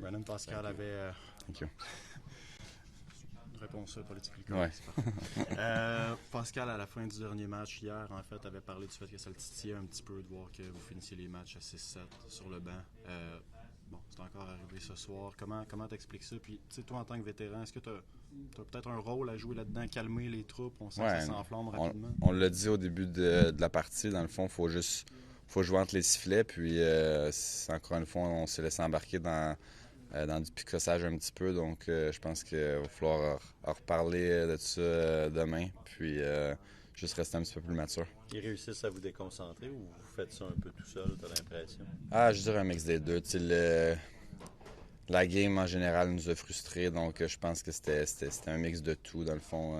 Brennan. Pascal avait Thank you. une réponse politique. Ouais. Pascal, à la fin du dernier match hier, en fait, avait parlé du fait que ça le titillait un petit peu de voir que vous finissiez les matchs à 6-7 sur le banc. Bon, c'est encore arrivé ce soir. Comment t'expliques ça? Puis, tu sais, toi, en tant que vétéran, est-ce que tu as peut-être un rôle à jouer là-dedans, calmer les troupes? On sent que ça s'enflamme rapidement. On l'a dit au début de la partie. Dans le fond, faut jouer entre les sifflets. Puis, encore une fois, on s'est laissé embarquer dans du picossage un petit peu. Donc, je pense qu'il va falloir en reparler de ça demain. Puis, juste rester un petit peu plus mature. Ils réussissent à vous déconcentrer ou vous faites ça un peu tout seul, t'as l'impression? Je dirais un mix des deux. La game, en général, nous a frustrés. Donc, je pense que c'était un mix de tout. Dans le fond,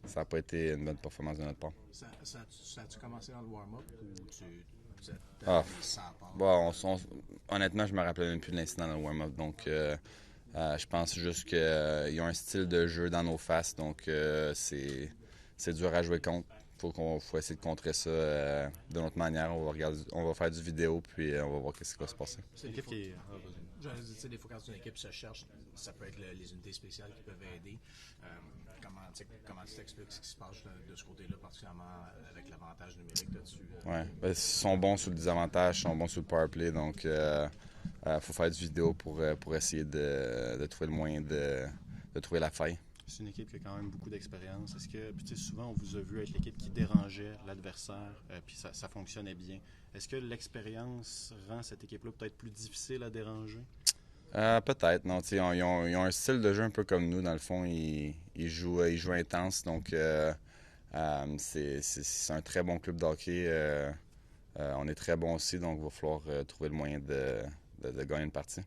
ça n'a pas été une bonne performance de notre part. Ça a-tu commencé dans le warm-up ou tu honnêtement, je me rappelle même plus de l'incident dans le warm-up. Donc, je pense juste qu'ils ont un style de jeu dans nos faces. Donc, c'est dur à jouer contre. Faut essayer de contrer ça de notre manière. On va faire du vidéo, puis on va voir ce qui va se passer. C'est l'équipe qui des fois, quand une équipe se cherche, ça peut être les unités spéciales qui peuvent aider. Comment tu t'expliques ce qui se passe de ce côté-là, particulièrement avec l'avantage numérique là-dessus? Ils sont bons sur le désavantage, ils sont bons sur le power play. Donc, faut faire du vidéo pour essayer de trouver le moyen de trouver la faille. C'est une équipe qui a quand même beaucoup d'expérience. Est-ce que, puis souvent, on vous a vu être l'équipe qui dérangeait l'adversaire, puis ça fonctionnait bien. Est-ce que l'expérience rend cette équipe-là peut-être plus difficile à déranger? Peut-être, non. Ils ont un style de jeu un peu comme nous. Dans le fond, ils jouent intense. Donc, c'est un très bon club de hockey. On est très bon aussi, donc il va falloir trouver le moyen de gagner une partie.